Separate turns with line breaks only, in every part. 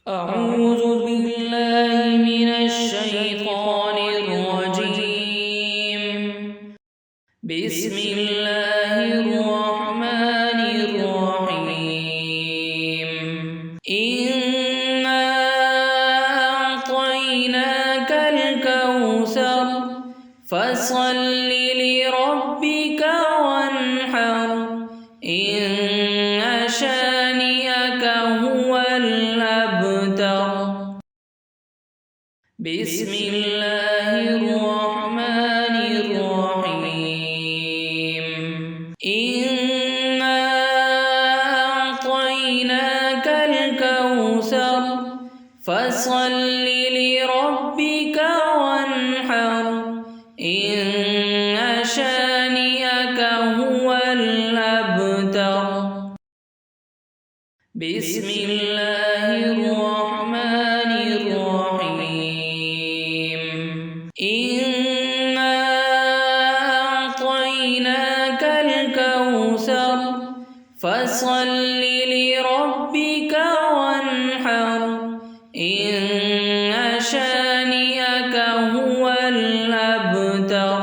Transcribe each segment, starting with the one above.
أعوذ بالله من الشيطان الرجيم. بسم الله الرحمن الرحيم. إنا أعطيناك الكوثر فصل لربك وانحر إن شانئك هو الأبتر. بسم الله الرحمن الرحيم. إنا أعطيناك الكوثر فصل لربك وانحر إن شانئك هو الأبتر. بسم الله الرحمن الرحيم. إنا أعطيناك الكوثر فصل لربك وانحر إن شانئك هو الأبتر.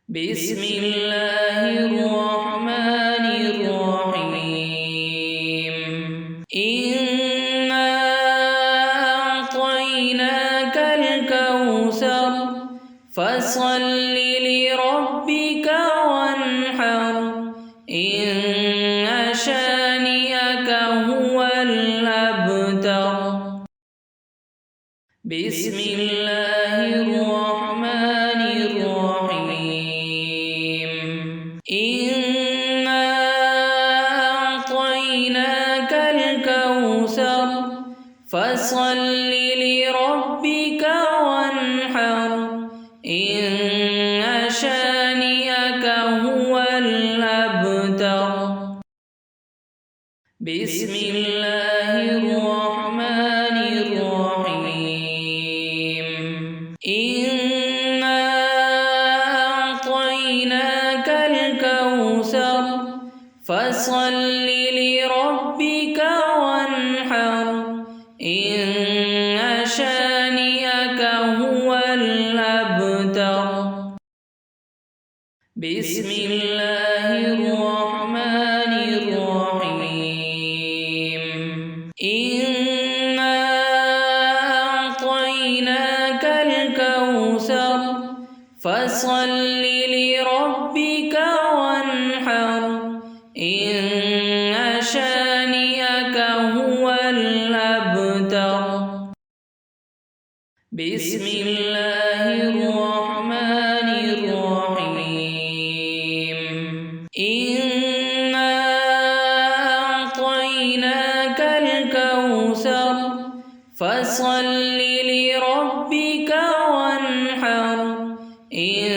بسم الله الرحمن الرحيم. إنا أعطيناك الكوثر فصل لربك وانحر إن شانئك هو الأبتر. بسم الله الرحمن الرحيم. إنا أعطيناك الكوثر فصل لربك وانحر إن شانئك هو الأبتر. بسم الله الرحمن الرحيم. إنا أعطيناك الكوثر فصل لربك وانحر إن شانئك هو الأبتر. بسم الله الرحمن الرحيم. إنا أعطيناك الكوثر فصل لربك وانحر إن شانئك هو الأبتر. بسم الله الرحمن الرحيم. إنا أعطيناك الكوثر فصل لربك وانحر إن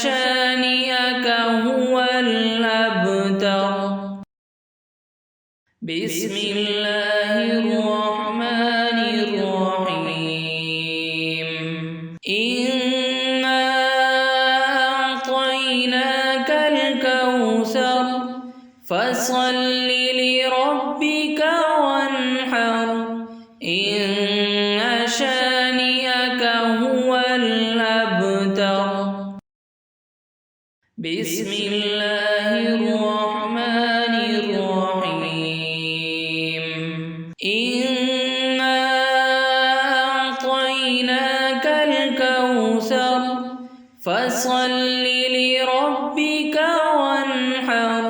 شانئك هو الأبتر. بسم الله الرحمن الرحيم. إنا أعطيناك الكوثر فصل لربك وانحر إن شانئك هو الأبتر. بسم الله الرحمن الرحيم. إنا أعطيناك الكوثر فصل لربك وانحر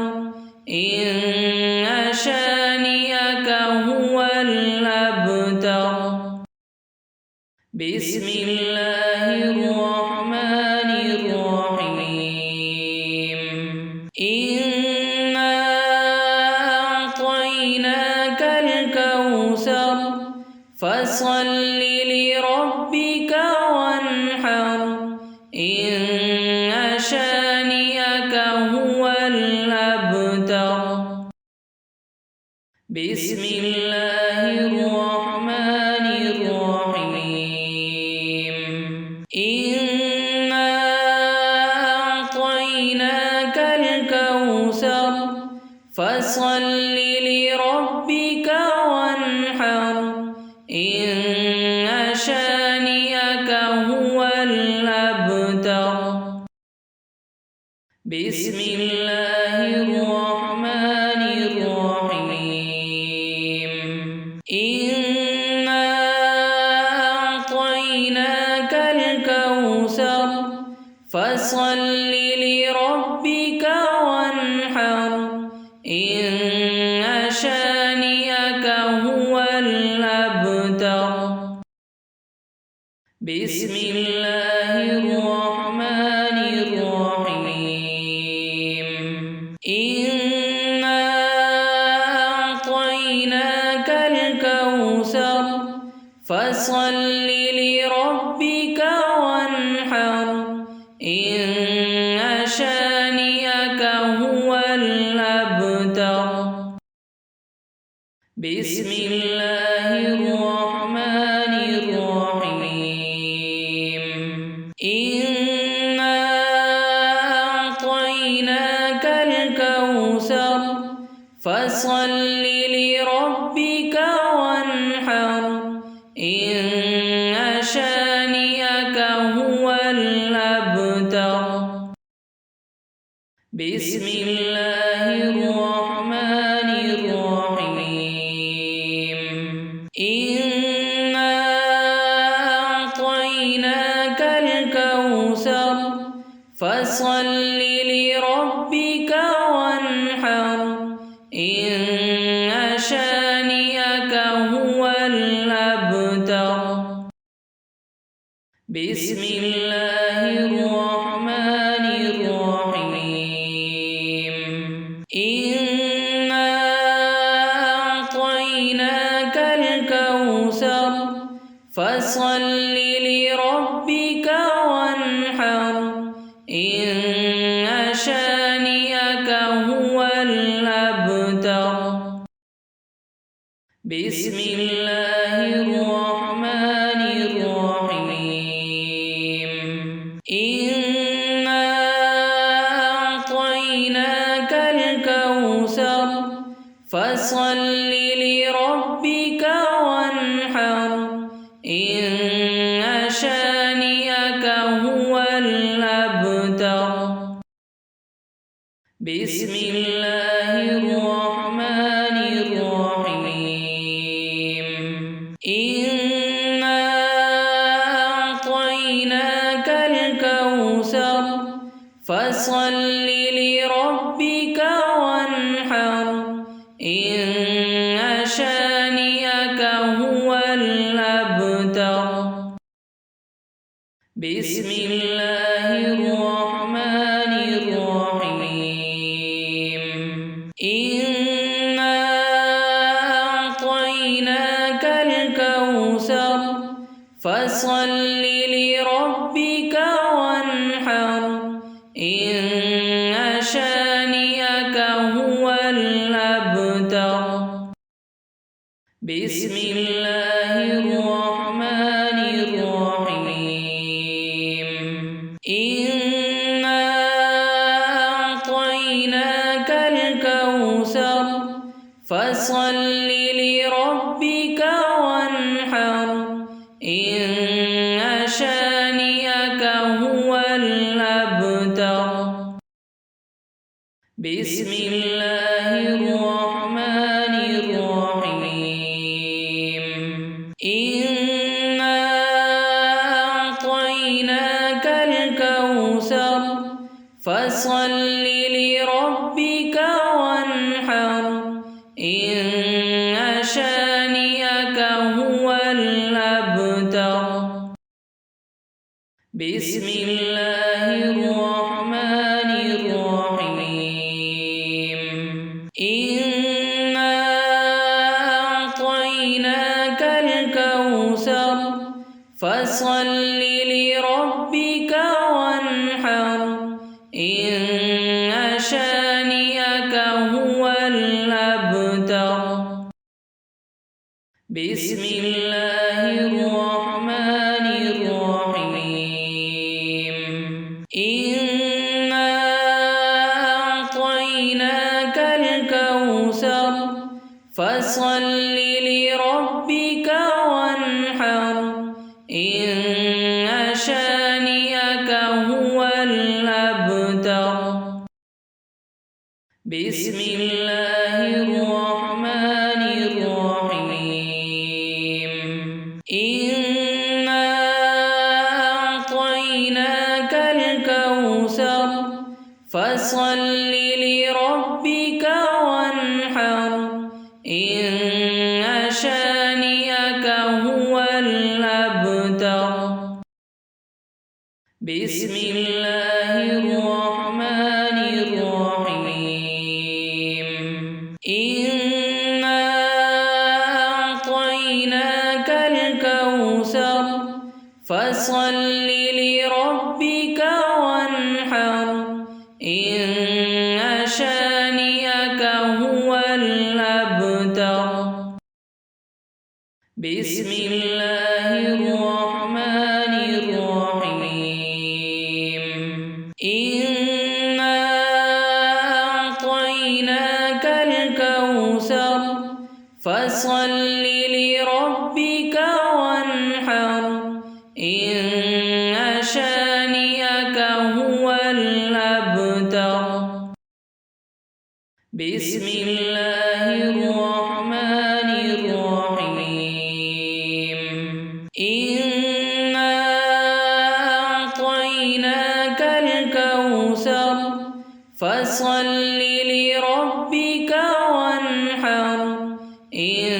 إن شانئك هو الأبتر. بسم الله الرحمن الرحيم. إنا أعطيناك الكوثر فصل لربك وانحر إن شانئك هو الأبتر. بسم الله الرحمن الرحيم. إنا أعطيناك الكوثر فصل لربك وانحر إن شانئك هو الأبتر. بسم الله الرحمن الرحيم. إنا أعطيناك الكوثر فصل لربك وانحر. إن شانئك هو الأبتر. بسم الله الرحمن الرحيم. إنا أعطيناك الكوثر فصل لربك وانحر. إن شانئك هو الأبتر. بسم الله الرحمن الرحيم. إنا أعطيناك الكوثر فصل لربك وانحر. إن شانئك هو الأبتر. بسم الله الرحمن الرحيم. إنا أعطيناك الكوثر فصل لربك وانحر. إن شانئك هو الأبتر. بسم الله الرحمن الرحيم. إنا أعطيناك الكوثر فصل لربك وانحر. إن شانئك هو الأبتر. بسم الله الرحمن الرحيم. إنا أعطيناك الكوثر فصل لربك وانحر. إن شانئك هو الأبتر. بسم الله الرحمن الرحيم. إنا أعطيناك الكوثر فصل لربك وانحر. إن شانئك هو الأبتر. بسم الله الرحمن الرحيم. إنا أعطيناك الكوثر فصل لربك وانحر. إن شانئك هو الأبتر. بسم الله الرحمن الرحيم. إنا أعطيناك الكوثر فصل لربك وانحر. إن شانئك هو الأبتر. بسم الله الرحمن الرحيم. إنا أعطيناك الكوثر فصل لربك وانحر. إن شانئك هو الأبتر. بسم الله الرحمن الرحيم. إنا أعطيناك الكوثر فصل لربك وانحر. إن شانئك هو الأبتر. بسم الله الرحمن الرحيم. إنا أعطيناك الكوثر فصل لربك وانحر. إن شانئك هو الأبتر. بسم الله الرحمن الرحيم. إنا أعطيناك الكوثر فصل لربك وانحر. إن شانئك هو الأبتر. بسم الله الرحمن الرحيم. إنا أعطيناك الكوثر فصل لربك وانحر. إن شانئك هو الأبتر. بسم الله الرحمن الرحيم. إنا أعطيناك الكوثر فصل لربك وانحر. إن شانئك هو الأبتر. بسم الله الرحمن الرحيم. إنا أعطيناك الكوثر فصل لربك وانحر. إن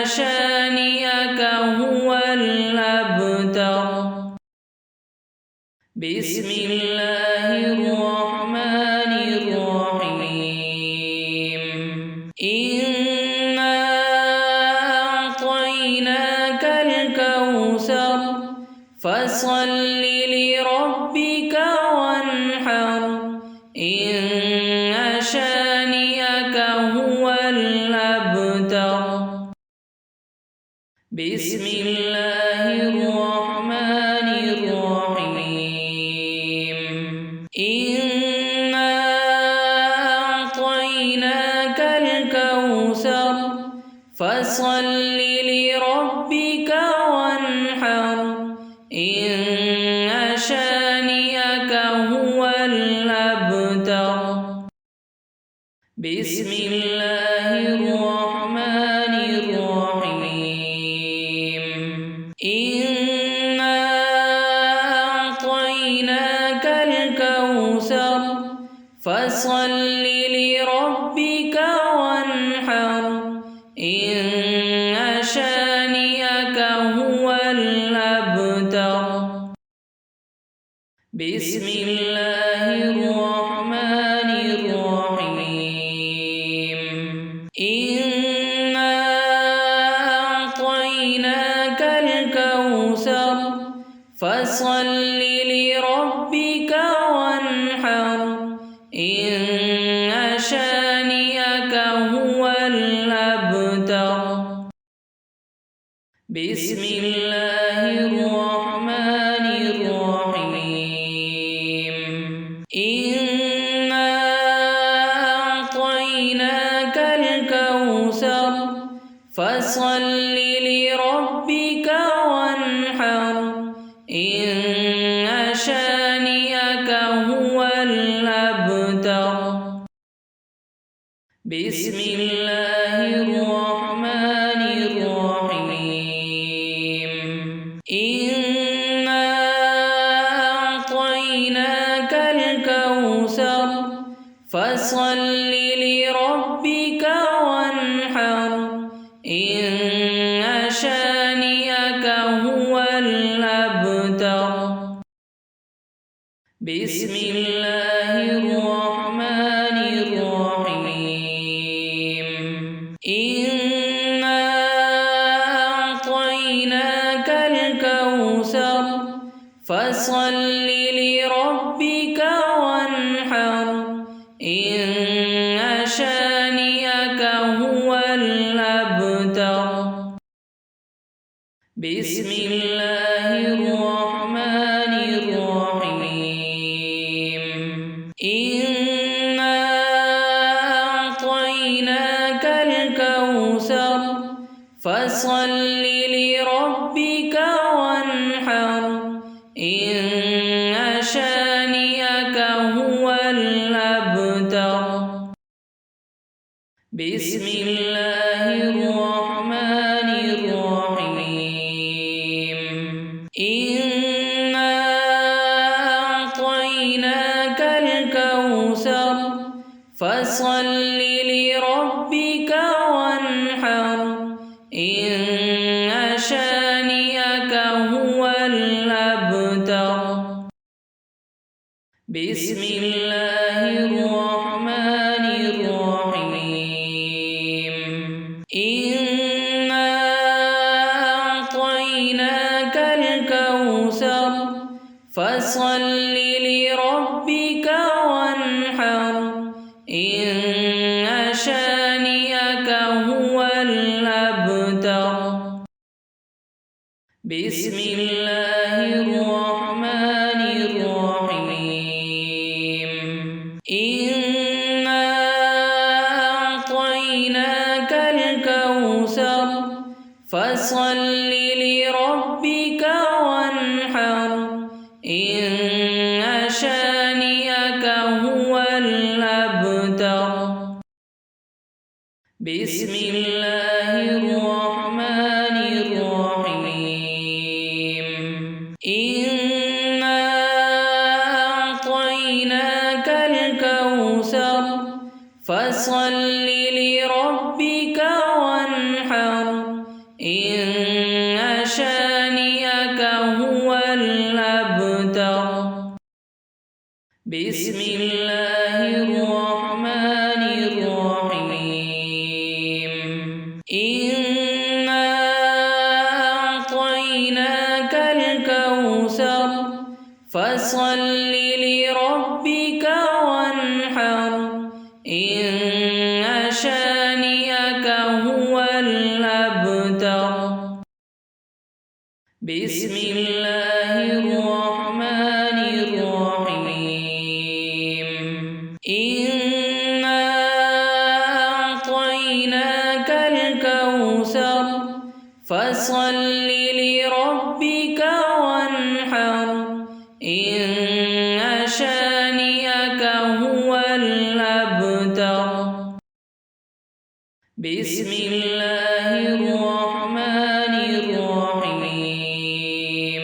شانئك هو الأبتر. بسم الله الرحمن الرحيم. إنا أعطيناك الكوثر فصل لربك وانحر. إن شانئك هو الأبتر. بسم الله الرحمن الرحيم. إنا أعطيناك الكوثر فصل لربك وانحر. إن شانئك هو الأبتر. بسم الله الرحمن الرحيم. إنا أعطيناك الكوثر فصل لربك وانحر. إن شانئك هو الأبتر. بسم الله الرحمن الرحيم. إنا أعطيناك الكوثر فصل لربك وانحر. إن شانئك هو الأبتر. بسم الله الرحمن الرحيم. إنا أعطيناك الكوثر فصل لربك وانحر. إن شانئك هو الأبتر. بسم الله الرحمن الرحيم. إنا أعطيناك الكوثر فصل لربك وانحر. إن شانئك هو الأبتر. بسم الله الرحمن الرحيم. إنا أعطيناك الكوثر فصل لربك وانحر. إن شانئك هو الأبتر. بسم الله الرحمن الرحيم. إنا أعطيناك الكوثر فصل لربك وانحر. وانحر إن شانئك هو الأبتر بسم الله الرحمن الرحيم إنا أعطيناك الكوثر فصل لربك وانحر إن شانئك هو الأبتر بسم الله الرحمن الرحيم إنا أعطيناك الكوثر فصل لربك وانحر إن شانئك هو الأبتر بسم الله الرحمن الرحيم إنا أعطيناك الكوثر فصل لربك وانحر إن شانئك هو الأبتر بسم الله الرحمن الرحيم إنا أعطيناك الكوثر فصل لربك وانحر إن شانئك هو الأبتر بسم الله الرحمن الرحيم إنا أعطيناك الكوثر فصل لربك وانحر إن شانئك هو الأبتر بسم الله الرحمن الرحيم إنا أعطيناك الكوثر فصل لربك وانحر إن شانئك هو الأبتر بسم الله الرحمن الرحيم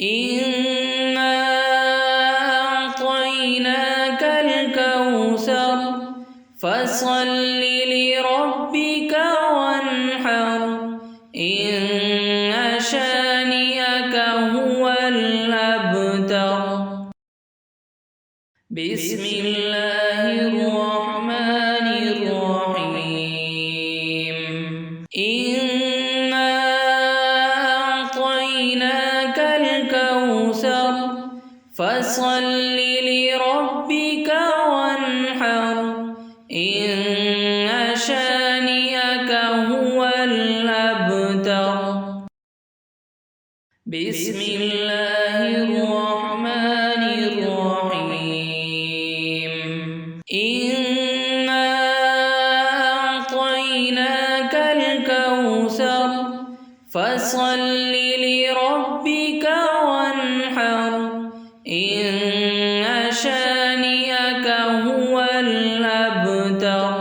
إنا أعطيناك الكوثر فصل لربك وانحر إن شانئك هو الأبتر بسم الله الرحمن الرحيم إنا أعطيناك الكوثر فصل لربك وانحر إن شانئك هو الأبتر بسم الله الرحمن الرحيم إنا أعطيناك الكوثر فصل لربك وانحر إن شانئك هو الأبتر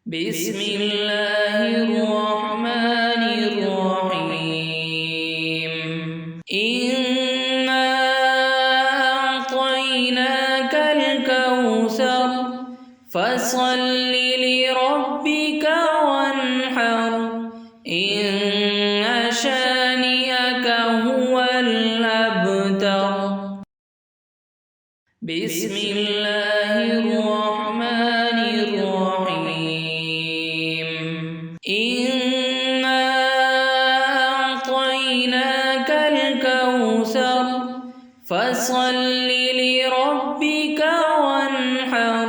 بسم الله الرحمن الرحيم إنا أعطيناك الكوثر فصل لربك وانحر إن شانئك هو الأبتر بسم الله الرحمن الرحيم إنا أعطيناك الكوثر فصل لربك وانحر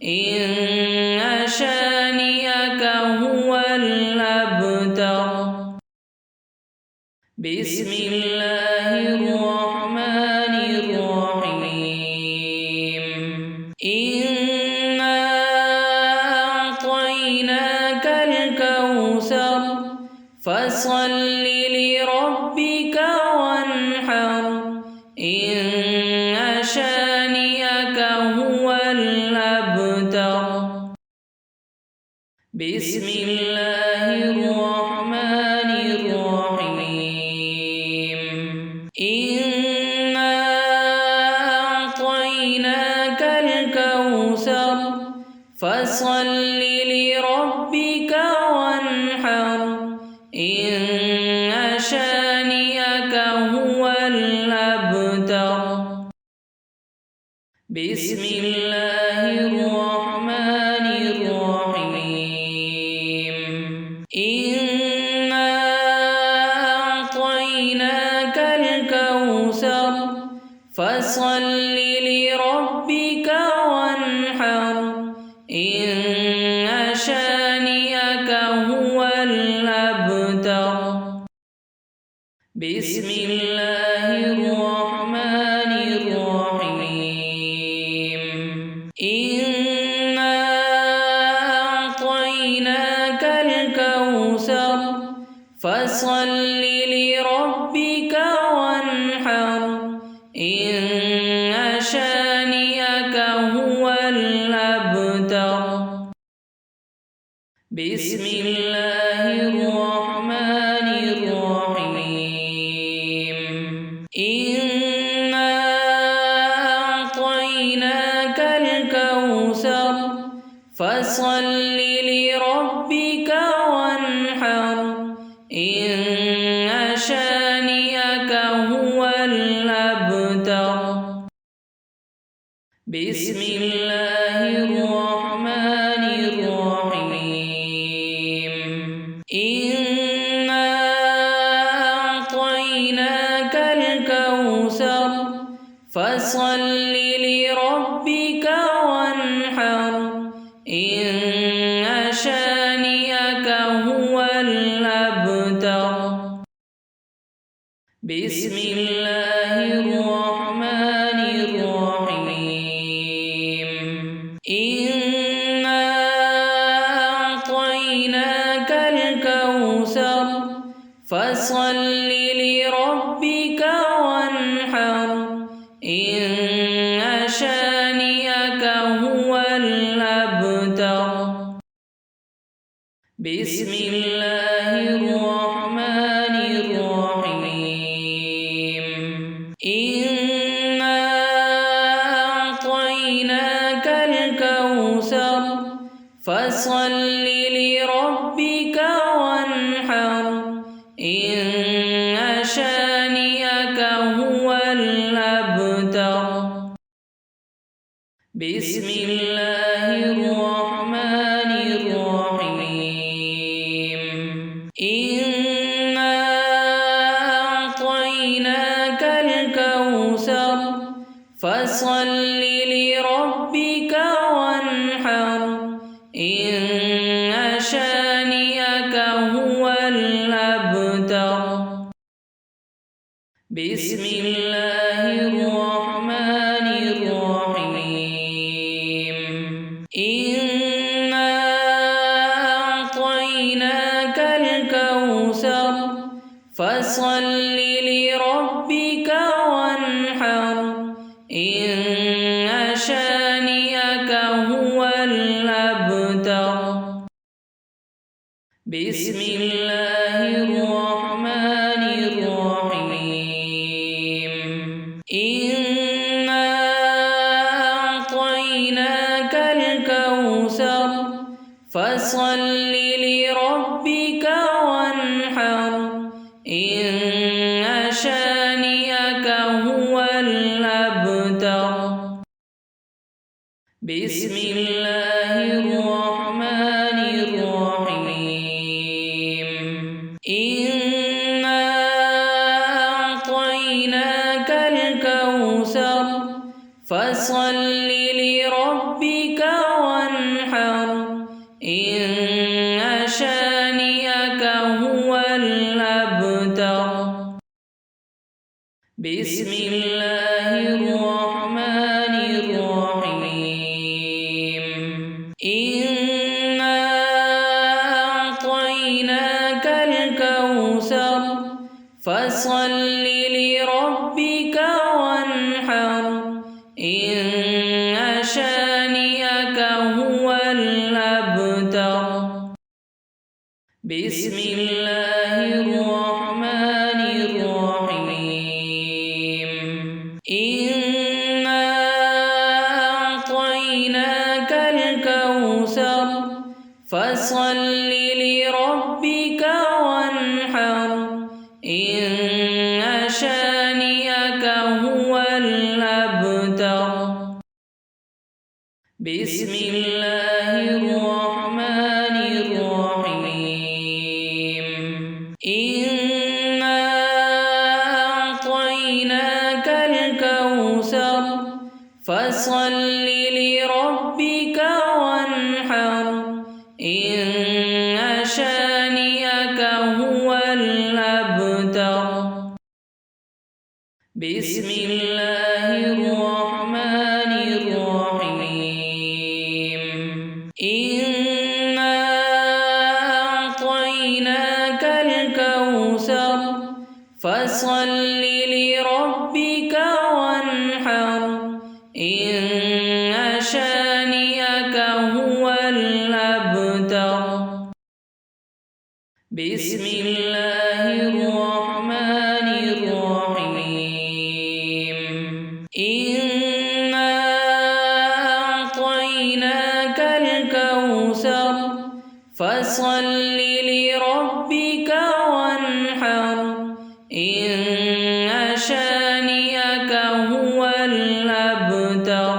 إن شانئك هو الأبتر بسم الله الرحمن الرحيم إنا أعطيناك الكوثر فصل لربك وانحر إن شانئك هو الأبتر بسم الله الرحمن الرحيم إنا أعطيناك الكوثر فصل لربك وانحر إن شانئك هو الأبتر بسم الله الرحمن الرحيم إنا أعطيناك الكوثر فصل لربك وانحر إن شانئك هو الأبتر بسم الله الرحمن الرحيم إنا أعطيناك الكوثر فصل لربك وانحر إن شانئك هو الأبتر بسم الله الرحمن الرحيم إنا أعطيناك الكوثر فصل لربك وانحر إن شانئك هو الأبتر بسم الله الرحمن الرحيم إنا أعطيناك الكوثر فصل لربك وانحر إن شانئك هو الأبتر بسم الله الرحمن الرحيم إنا أعطيناك الكوثر فصل لربك وانحر إن شانئك هو الأبتر بسم الله الرحمن الرحيم إنا أعطيناك الكوثر فصل لربك وانحر إن شانئك هو الأبتر بسم الله الرحمن الرحيم إنا أعطيناك الكوثر فصل لربك وانحر إن شانئك هو الأبتر بسم الله الرحمن الرحيم إنا أعطيناك الكوثر فصل لربك وانحر إن شانئك هو الأبتر بسم الله الرحمن الرحيم إنا أعطيناك الكوثر فصل لربك وانحر إن شانئك هو الأبتر بسم الله الرحمن الرحيم إنا أعطيناك الكوثر فصل لربك وانحر إن شانئك هو الأبتر بسم الله الرحمن الرحيم إنا أعطيناك الكوثر فصل لربك وانحر إن شانئك هو الأبتر بسم الله الرحمن الرحيم إنا أعطيناك الكوثر فصل لربك وانحر إن شانئك هو الأبتر بسم الله الرحمن الرحيم إنا أعطيناك الكوثر فصل لربك وانحر إن شانئك هو الأبتر بسم الله الرحمن الرحيم إنا أعطيناك الكوثر فصل لربك وانحر إن شانئك هو الأبتر بسم الله الرحمن الرحيم إنا أعطيناك الكوثر فصل لربك وانحر إن شانئك هو الأبتر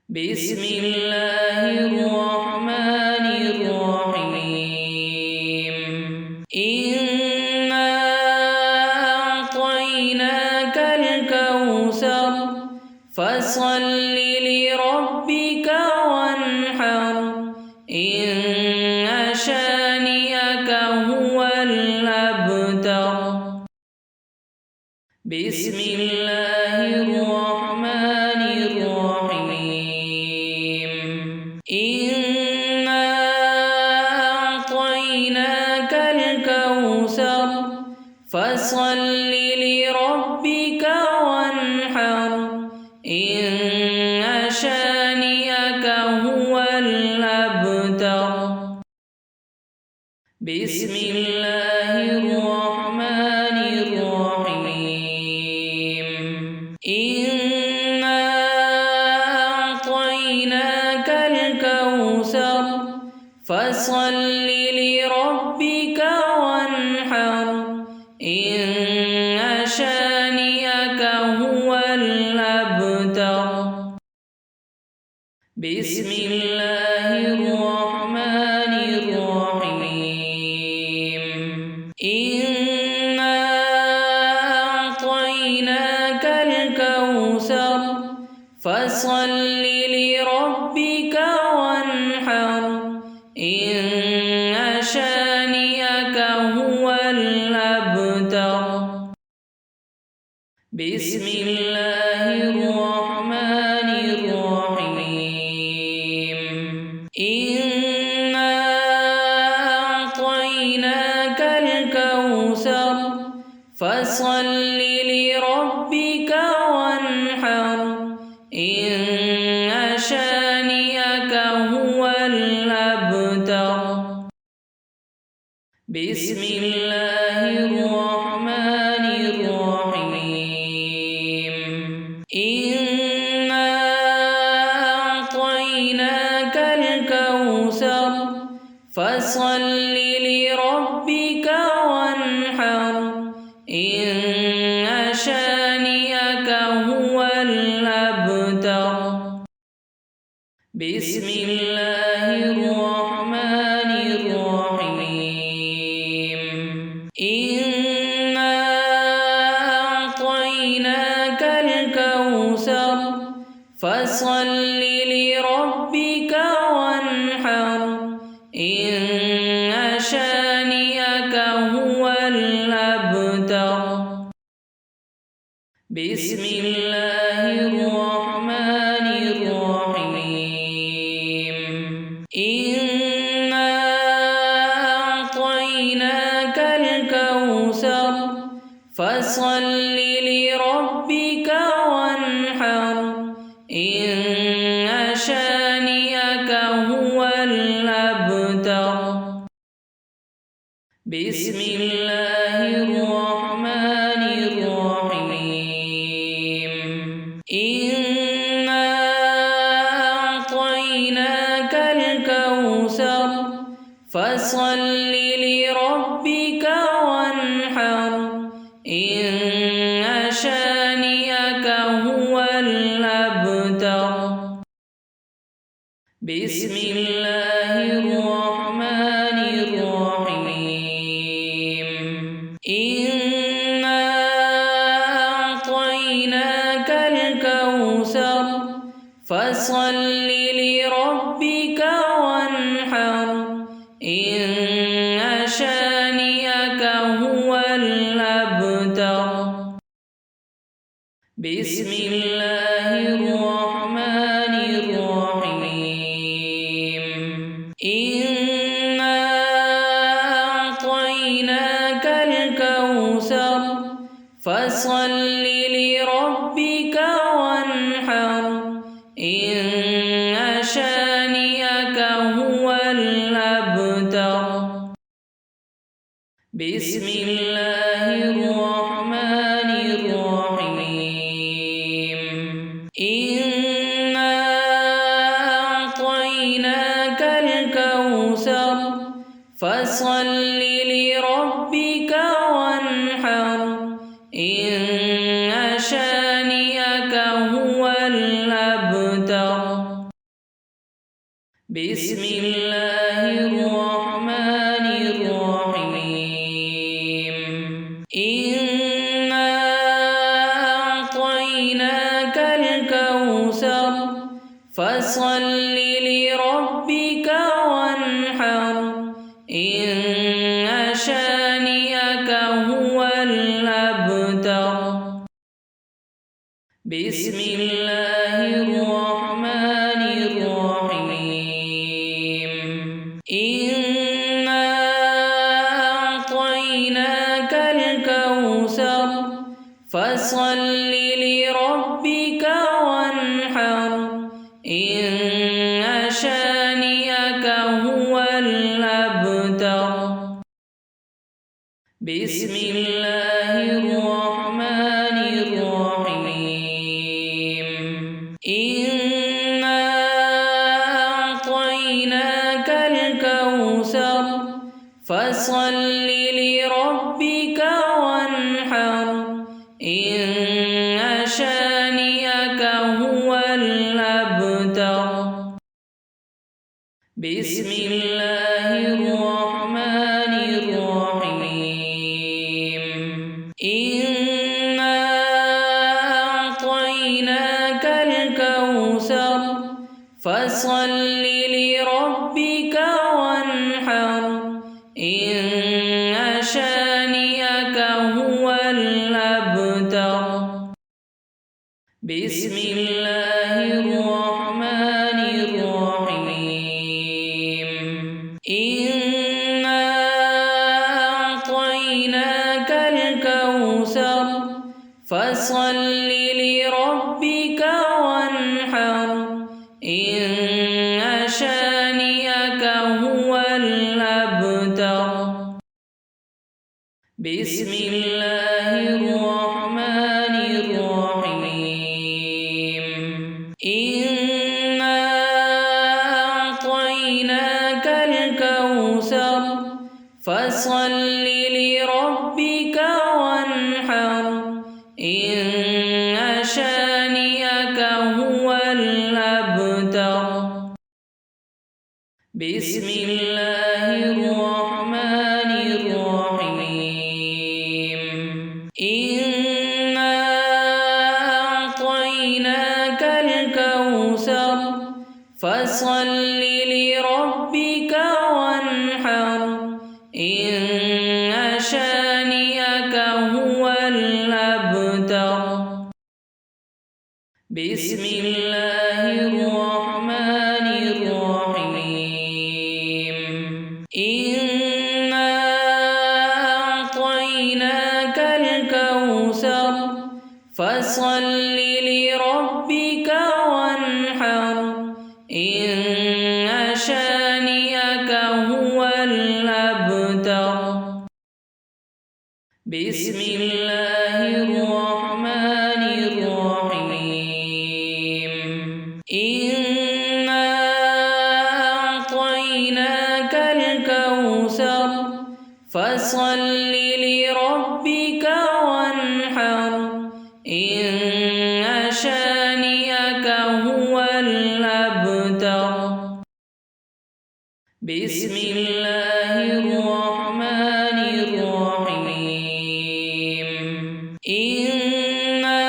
بسم الله الرحمن الرحيم إنا أعطيناك الكوثر فصل لربك وانحر إن شانئك هو الأبتر بسم الله الرحمن الرحيم إنا أعطيناك الكوثر فصل لربك وانحر إن شانئك هو الأبتر بسم الله الرحمن الرحيم إنا أعطيناك الكوثر فصل لربك وانحر إن شانئك هو الأبتر بسم الله الرحمن الرحيم إنا أعطيناك الكوثر فصل لربك وانحر إن شانئك هو الأبتر بسم الله الرحمن الرحيم إنا أعطيناك الكوثر فصل لربك وانحر إن شانئك هو الأبتر بسم الله الرحمن الرحيم إنا أعطيناك الكوثر فصل لربك وانحر إن شانئك هو الأبتر بسم الله الرحمن الرحيم إنا أعطيناك الكوثر فصل لربك وانحر إن شانئك هو الأبتر بسم الله الرحمن الرحيم إنا أعطيناك الكوثر فصل لربك وانحر إن شانئك هو الأبتر بسم الله الرحمن الرحيم إنا أعطيناك الكوثر فصل لربك وانحر إن شانئك هو الأبتر بسم الله الرحمن الرحيم إنا أعطيناك الكوثر فصل لربك وانحر إن شانئك هو الأبتر بسم الله الرحمن الرحيم إنا أعطيناك الكوثر فصل لربك وانحر إن شانئك هو الأبتر بسم الله الرحمن الرحيم إنا أعطيناك الكوثر فصل لربك وانحر إن شانئك هو الأبتر بسم الله الرحمن الرحيم إنا أعطيناك الكوثر فصل لربك وانحر إن شانئك هو الأبتر بسم الله الرحمن الرحيم إنا أعطيناك الكوثر فصل لربك وانحر إن شانئك هو الأبتر بسم الله الرحمن الرحيم إنا أعطيناك الكوثر فصل لربك وانحر إن شانئك هو الأبتر بسم الله الرحمن الرحيم إنا أعطيناك الكوثر فصل لربك وانحر إن شانئك هو الأبتر بسم الله الرحمن الرحيم إنا أعطيناك الكوثر فصل لربك وانحر إن شانئك هو الأبتر بسم الله الرحمن الرحيم إنا أعطيناك الكوثر فصل لربك وانحر إن شانئك هو الأبتر بسم الله الرحمن الرحيم إنا أعطيناك الكوثر فصل لربك وانحر إن شانئك هو الأبتر بسم الله الرحمن الرحيم إنا أعطيناك الكوثر بسم الله الرحمن الرحيم إنا أعطيناك الكوثر فصل لربك وانحر إن شانئك هو الأبتر بسم الله الرحمن الرحيم إنا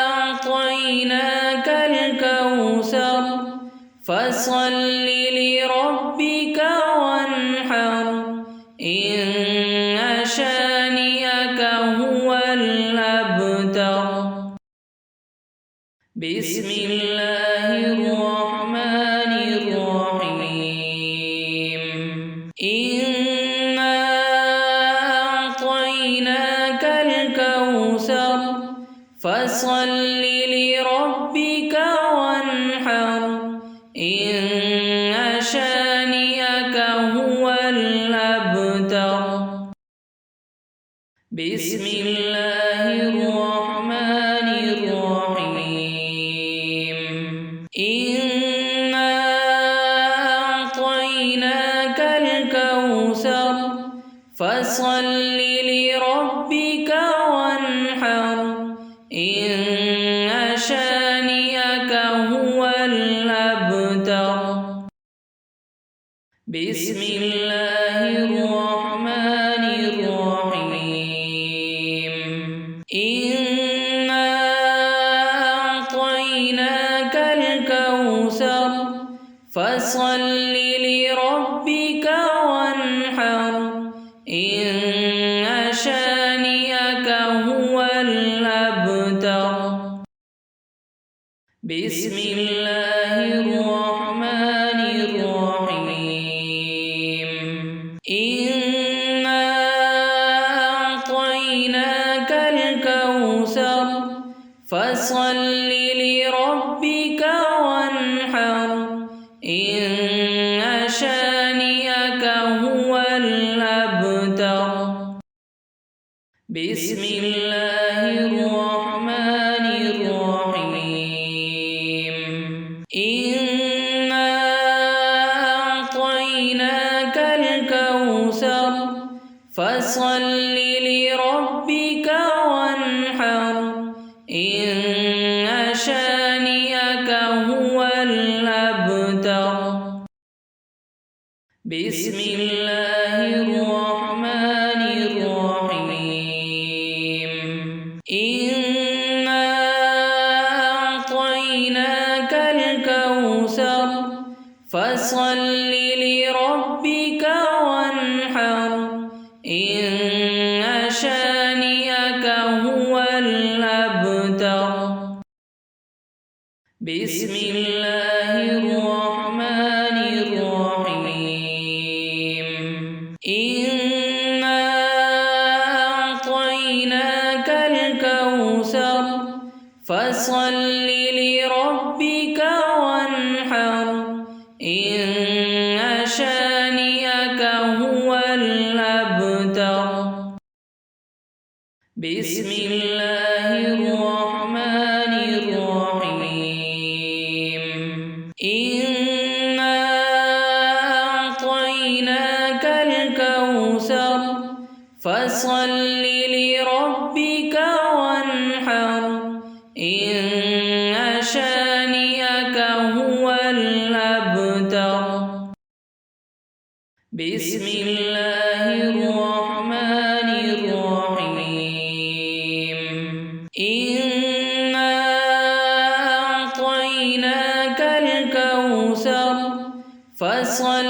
أعطيناك الكوثر فصل لربك وانحر إن شانئك هو الأبتر بسم الله الرحمن الرحيم إنا أعطيناك الكوثر فصل لربك وانحر إن شانئك هو الأبتر بسم الله الرحمن الرحيم إنا أعطيناك الكوثر فصل لربك وانحر إن شانئك هو الأبتر بسم الله الرحمن الرحيم إنا أعطيناك الكوثر فصل لربك وانحر إن شانئك هو الأبتر بسم الله الرحمن الرحيم إنا أعطيناك الكوثر فصل لربك وانحر إن شانئك هو الأبتر بسم الله الرحمن الرحيم إنا أعطيناك الكوثر فصل لربك وانحر إن شانئك هو الأبتر بسم الله الرحمن الرحيم إنا أعطيناك الكوثر فصل لربك وانحر إن شانئك هو الأبتر بسم الله الرحمن الرحيم إنا أعطيناك الكوثر فصل لربك وانحر إن شانئك هو الأبتر بسم الله الرحمن الرحيم إنا أعطيناك الكوثر فصل لربك وانحر إن شانئك هو الأبتر بسم الله الرحمن الرحيم إنا أعطيناك الكوثر فصل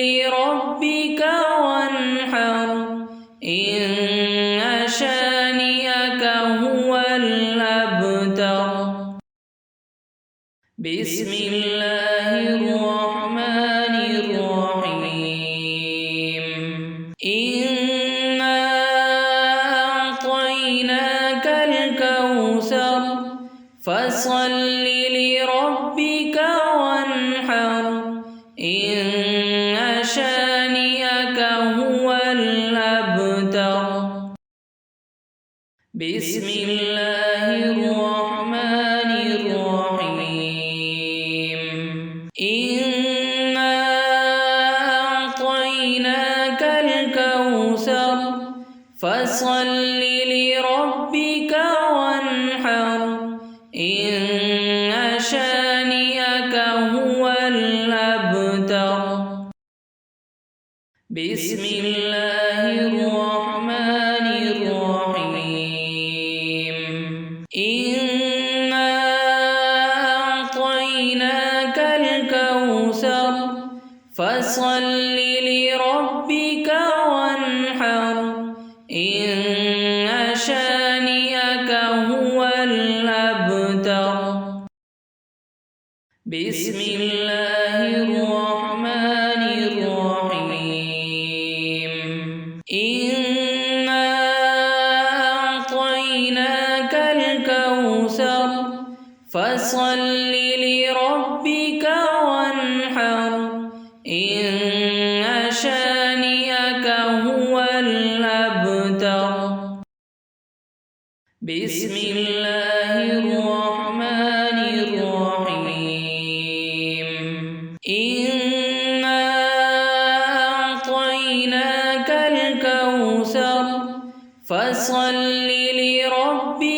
لربك وانحر إن شانئك هو الأبتر بسم الله الرحمن الرحيم إنا أعطيناك الكوثر فصل لربك وانحر إن شانئك هو الأبتر بسم الله الرحمن الرحيم إنا أعطيناك الكوثر فصل لربك وانحر إن شانئك هو الأبتر بسم الله الرحمن الرحيم إنا أعطيناك الكوثر فصل لربك وانحر إن شانئك هو الأبتر بسم الله الرحمن الرحيم إنا أعطيناك الكوثر فصل لربك وانحر إن شانئك هو الأبتر بسم الله الرحمن الرحيم إنا أعطيناك الكوثر فصل لربك